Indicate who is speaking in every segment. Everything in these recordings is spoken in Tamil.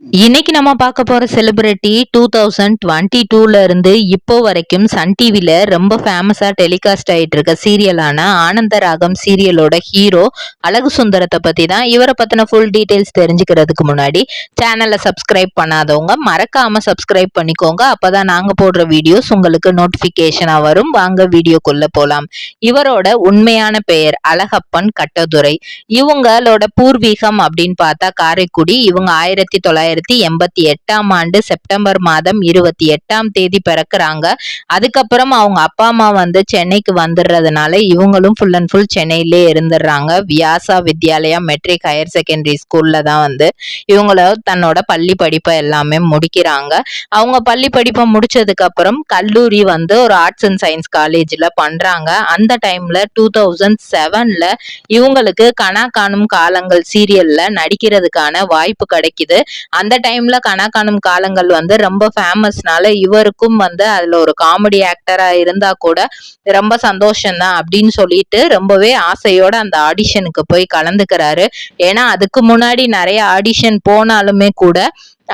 Speaker 1: இன்னைக்கு நம்ம பார்க்க போற செலிபிரிட்டி 2022ல இருந்து இப்போ வரைக்கும் சன் டிவில ரொம்ப ஃபேமஸா டெலிகாஸ்ட் ஆயிட்டு இருக்க சீரியலான ஆனந்த ராகம் சீரியலோட ஹீரோ அழகு சுந்தரத்தை பத்தி தான். இவரை பத்தின ஃபுல் டீடைல்ஸ் தெரிஞ்சுக்கிறதுக்கு முன்னாடி சேனலை சப்ஸ்கிரைப் பண்ணாதவங்க மறக்காம சப்ஸ்கிரைப் பண்ணிக்கோங்க. அப்பதான் நாங்க போடுற வீடியோஸ் உங்களுக்கு நோட்டிபிகேஷனா வரும். வாங்க வீடியோக்குள்ள போலாம். இவரோட உண்மையான பெயர் அழகப்பன் கட்டதுரை. இவங்களோட பூர்வீகம் அப்படின்னு பார்த்தா காரைக்குடி. இவங்க 1988ஆம் ஆண்டு செப்டம்பர் மாதம் 28ஆம் தேதி பிறக்குறாங்க. அதுக்கப்புறம் அவங்க அப்பா அம்மா வந்து சென்னைக்கு வந்துடுறதுனால இவங்களும் ஃபுல் அண்ட் ஃபுல் சென்னையிலே இருந்துடுறாங்க. Vyasa Vidyalaya matric higher secondary ஸ்கூல்ல தான் வந்து இவங்கள தன்னோட பள்ளி படிப்பை எல்லாமே முடிக்கிறாங்க. அவங்க பள்ளி படிப்பை முடிச்சதுக்கு அப்புறம் கல்லூரி வந்து ஒரு ஆர்ட்ஸ் அண்ட் சயின்ஸ் காலேஜ்ல பண்றாங்க. அந்த டைம்ல 2007ல இவங்களுக்கு கனா காணும் காலங்கள் சீரியல்ல நடிக்கிறதுக்கான வாய்ப்பு கிடைக்குது. அந்த டைம்ல கனா காணும் காலங்கள் வந்து ரொம்ப ஃபேமஸ்னால இவருக்கும் வந்து அதுல ஒரு காமெடி ஆக்டரா இருந்தா கூட ரொம்ப சந்தோஷம்தான் அப்படின்னு சொல்லிட்டு ரொம்பவே ஆசையோட அந்த ஆடிஷனுக்கு போய் கலந்துக்கிறாரு. ஏன்னா அதுக்கு முன்னாடி நிறைய ஆடிஷன் போனாலுமே கூட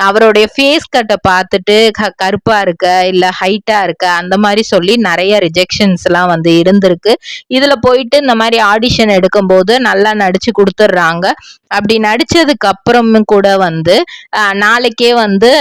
Speaker 1: அவருடைய ஃபேஸ் கட்டை பார்த்துட்டு கருப்பா இருக்க இல்ல ஹைட்டா இருக்க அந்த மாதிரி சொல்லி நிறைய ரிஜெக்ஷன்ஸ் எல்லாம் வந்து இருந்திருக்கு. இதுல போயிட்டு இந்த மாதிரி ஆடிஷன் எடுக்கும் போது நல்லா நடிச்சு கொடுத்துட்றாங்க. அப்படி நடிச்சதுக்கு அப்புறமும் கூட வந்து நாளைக்கே வந்து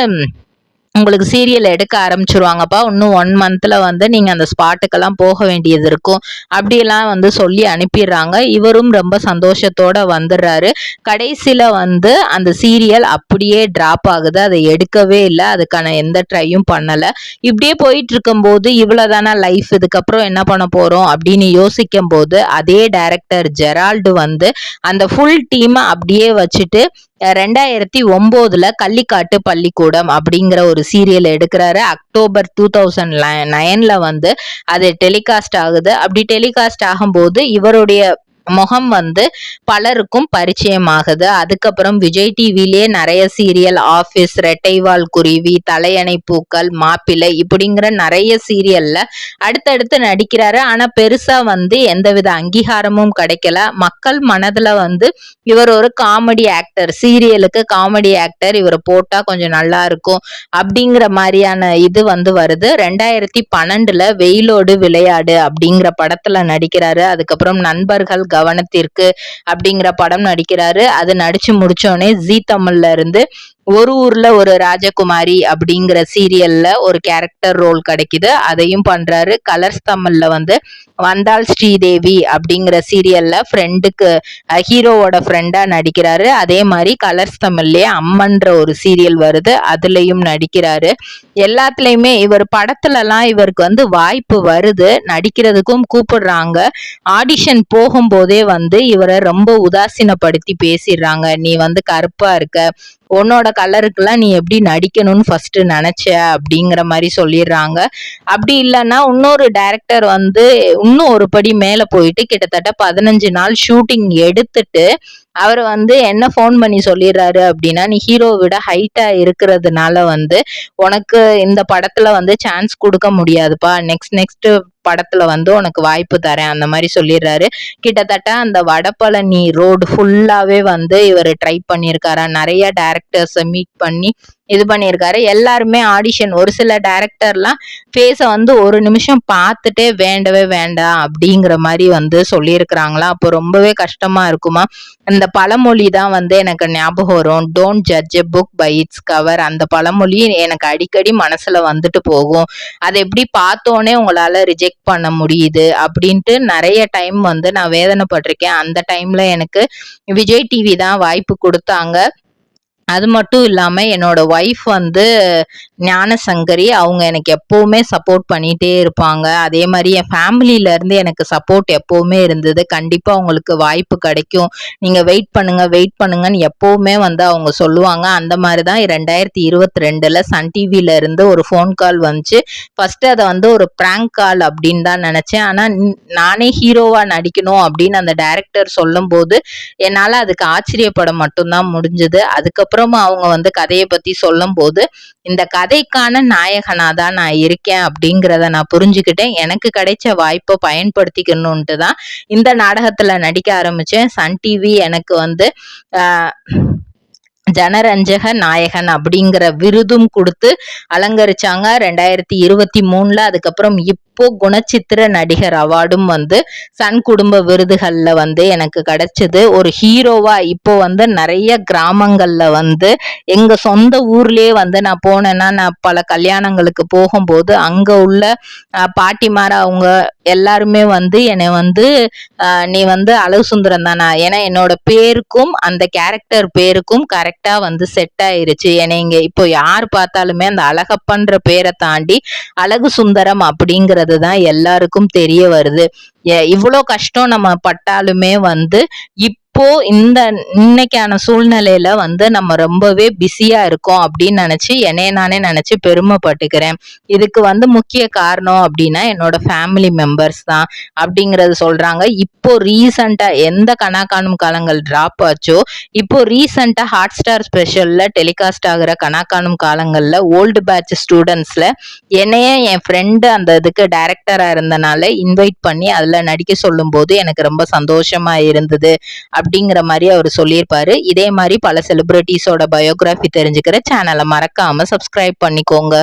Speaker 1: உங்களுக்கு சீரியல் எடுக்க ஆரம்பிச்சிருவாங்கப்பா, இன்னும் 1 மந்த்ல வந்து நீங்க அந்த ஸ்பாட்டுக்கெல்லாம் போக வேண்டியது இருக்கும் அப்படியெல்லாம் வந்து சொல்லி அனுப்பிடுறாங்க. இவரும் ரொம்ப சந்தோஷத்தோட வந்துடுறாரு. கடைசியில வந்து அந்த சீரியல் அப்படியே டிராப் ஆகுது. அதை எடுக்கவே இல்லை, அதுக்கான எந்த ட்ரையும் பண்ணல. இப்படியே போயிட்டு இருக்கும் போது இவ்வளவுதானா லைஃப், இதுக்கப்புறம் என்ன பண்ண போறோம் அப்படின்னு யோசிக்கும் போது அதே டைரக்டர் ஜெரால்டு வந்து அந்த ஃபுல் டீமை அப்படியே வச்சுட்டு 2009ல கள்ளிக்காட்டு பள்ளிக்கூடம் அப்படிங்கிற ஒரு சீரியல் எடுக்கிறாரு. அக்டோபர் 2009ல வந்து அது டெலிகாஸ்ட் ஆகுது. அப்படி டெலிகாஸ்ட் ஆகும்போது இவருடைய முகம் வந்து பலருக்கும் பரிச்சயம் ஆகுது. அதுக்கப்புறம் விஜய் டிவிலே நிறைய சீரியல், ஆபீஸ், ரெட்டைவால் குருவி, தலையணை பூக்கள், மாப்பிள்ளை இப்படிங்கிற நிறைய சீரியல்ல அடுத்தடுத்து நடிக்கிறாரு. ஆனா பெருசா வந்து எந்தவித அங்கீகாரமும் கிடைக்கல. மக்கள் மனதுல வந்து இவர் ஒரு காமெடி ஆக்டர், சீரியலுக்கு காமெடி ஆக்டர், இவரை போட்டா கொஞ்சம் நல்லா இருக்கும் அப்படிங்கிற மாதிரியான இது வந்து வருது. 2012ல வெயிலோடு விளையாடு அப்படிங்கிற படத்துல நடிக்கிறாரு. அதுக்கப்புறம் நண்பர்கள் கவனத்திற்கு அப்படிங்கிற படம் நடிக்கிறாரு. அது நடிச்சு முடிச்சோடனே ஜீ தமிழ்ல இருந்து ஒரு ஊர்ல ஒரு ராஜகுமாரி அப்படிங்கிற சீரியல்ல ஒரு கேரக்டர் ரோல் கிடைக்குது, அதையும் பண்றாரு. கலர்ஸ் தமிழ்ல வந்து வந்தாள் ஸ்ரீதேவி அப்படிங்கிற சீரியல்ல ஃப்ரெண்டுக்கு ஹீரோவோட ஃப்ரெண்டா நடிக்கிறாரு. அதே மாதிரி கலர்ஸ் தமிழ்லயே அம்மன்ற ஒரு சீரியல் வருது, அதுலயும் நடிக்கிறாரு. எல்லாத்துலயுமே இவர் படத்துலலாம் இவருக்கு வந்து வாய்ப்பு வருது, நடிக்கிறதுக்கும் கூப்பிடுறாங்க. ஆடிஷன் போகும்போதே வந்து இவரை ரொம்ப உதாசீனப்படுத்தி பேசிடுறாங்க. நீ வந்து கருப்பா இருக்க, உன்னோட கலருக்குலாம் நீ எப்படி நடிக்கணும்னு ஃபர்ஸ்ட் நினைச்ச அப்படிங்கிற மாதிரி சொல்லிடுறாங்க. அப்படி இல்லைன்னா இன்னொரு டைரக்டர் வந்து இன்னும் ஒரு படி மேல போயிட்டு கிட்டத்தட்ட 15 நாள் ஷூட்டிங் எடுத்துட்டு அவர் வந்து என்ன ஃபோன் பண்ணி சொல்லிடுறாரு அப்படின்னா, நீ ஹீரோ விட ஹைட்டா இருக்கிறதுனால வந்து உனக்கு இந்த படத்துல வந்து சான்ஸ் கொடுக்க முடியாதுப்பா, நெக்ஸ்ட் படத்துல வந்து உனக்கு வாய்ப்பு தரேன் அந்த மாதிரி சொல்லிடுறாரு. கிட்டத்தட்ட அந்த வடபழனி ரோடு ஃபுல்லாவே வந்து இவர் ட்ரை பண்ணியிருக்காரா, நிறைய டைரக்டர்ஸை மீட் பண்ணி இது பண்ணியிருக்காரு. எல்லாருமே ஆடிஷன், ஒரு சில டைரக்டர்லாம் ஃபேஸை வந்து ஒரு நிமிஷம் பார்த்துட்டே வேண்டவே வேண்டாம் அப்படிங்கிற மாதிரி வந்து சொல்லியிருக்கிறாங்களாம். அப்போ ரொம்பவே கஷ்டமா இருக்குமா. இந்த பழமொழி தான் வந்து எனக்கு ஞாபகம் வரும், don't judge a book by its cover. அந்த பழமொழி எனக்கு அடிக்கடி மனசுல வந்துட்டு போகும். அதை எப்படி பார்த்தோன்னே உங்களால ரிஜெக்ட் பண்ண முடியுது அப்படின்ட்டு நிறைய டைம் வந்து நான் வேதனைப்பட்டிருக்கேன். அந்த டைம்ல எனக்கு விஜய் டிவி தான் வாய்ப்பு கொடுத்தாங்க. அது மட்டும் இல்லாம என்னோட ஒய்ஃப் வந்து ஞானசங்கரி, அவங்க எனக்கு எப்பவுமே சப்போர்ட் பண்ணிட்டே இருப்பாங்க. அதே மாதிரி என் ஃபேமிலியில இருந்து எனக்கு சப்போர்ட் எப்பவுமே இருந்தது. கண்டிப்பா உங்களுக்கு வாய்ப்பு கிடைக்கும், நீங்க வெயிட் பண்ணுங்கன்னு எப்பவுமே வந்து அவங்க சொல்லுவாங்க. அந்த மாதிரிதான் 2022ல சன் டிவில இருந்து ஒரு ஃபோன் கால் வந்துச்சு. ஃபர்ஸ்ட் அதை வந்து ஒரு பிராங்க் கால் அப்படின்னு தான் நினைச்சேன். ஆனா நானே ஹீரோவா நடிக்கணும் அப்படின்னு அந்த டைரக்டர் சொல்லும் போது என்னால அதுக்கு ஆச்சரியப்பட மட்டும்தான் முடிஞ்சது. அதுக்கப்புறமா அவங்க வந்து கதையை பத்தி சொல்லும் போது இந்த கதைக்கான நாயகனா தான் நான் இருக்கேன் அப்படிங்கிறத நான் புரிஞ்சுக்கிட்டேன். எனக்கு கிடைச்ச வாய்ப்பை பயன்படுத்திக்கணும்ட்டு தான் இந்த நாடகத்துல நடிக்க ஆரம்பிச்சேன். சன் டிவி எனக்கு வந்து ஜனரஞ்சக நாயகன் அப்படிங்கிற விருதும் கொடுத்து அலங்கரிச்சாங்க 2023ல. அதுக்கப்புறம் இப்போ குணச்சித்திர நடிகர் அவார்டும் சன் குடும்ப விருதுகள்ல எனக்கு கிடைச்சது. ஒரு ஹீரோவா இப்போ நிறைய கிராமங்கள்ல எங்க சொந்த ஊர்லயே நான் போனேன்னா, நான் பல கல்யாணங்களுக்கு போகும்போது அங்க உள்ள பாட்டிமார அவங்க எல்லாருமே என்னை நீ அழகு சுந்தரம் தானா, ஏன்னா என்னோட பேருக்கும் அந்த கேரக்டர் பேருக்கும் கரெக்டா செட் ஆயிருச்சு. என்னை இங்க இப்போ யார் பார்த்தாலுமே அந்த அழகப்பன்ற பேரை தாண்டி அழகு சுந்தரம் அப்படிங்கிறது தான் எல்லாருக்கும் தெரிய வருது. இவ்வளோ கஷ்டம் நம்ம பட்டாலுமே இப்போ இன்னைக்கான சூழ்நிலையில நம்ம ரொம்பவே பிஸியா இருக்கோம் அப்படின்னு நினைச்சு என்னைய நானே நினைச்சு பெருமைப்பட்டுக்கிறேன். இதுக்கு முக்கிய காரணம் அப்படின்னா என்னோட ஃபேமிலி மெம்பர்ஸ் தான் அப்படிங்கறது சொல்றாங்க. இப்போ ரீசெண்டா எந்த கனா காணும் காலங்கள் டிராப் ஆச்சோ, இப்போ ரீசெண்டா ஹாட் ஸ்டார் ஸ்பெஷல்ல டெலிகாஸ்ட் ஆகுற கனா காணும் காலங்கள்ல ஓல்டு பேட்ச் ஸ்டூடெண்ட்ஸ்ல என்னைய என் ஃப்ரெண்டு அந்த இதுக்கு டைரக்டரா இருந்தனால இன்வைட் பண்ணி அதுல நடிக்க சொல்லும் போது எனக்கு ரொம்ப சந்தோஷமா இருந்தது அப்படிங்கிற மாதிரி அவர் சொல்லியிருப்பாரு. இதே மாதிரி பல செலிபிரிட்டிஸோட பயோகிராஃபி தெரிஞ்சுக்கிற சேனலை மறக்காம சப்ஸ்கிரைப் பண்ணிக்கோங்க.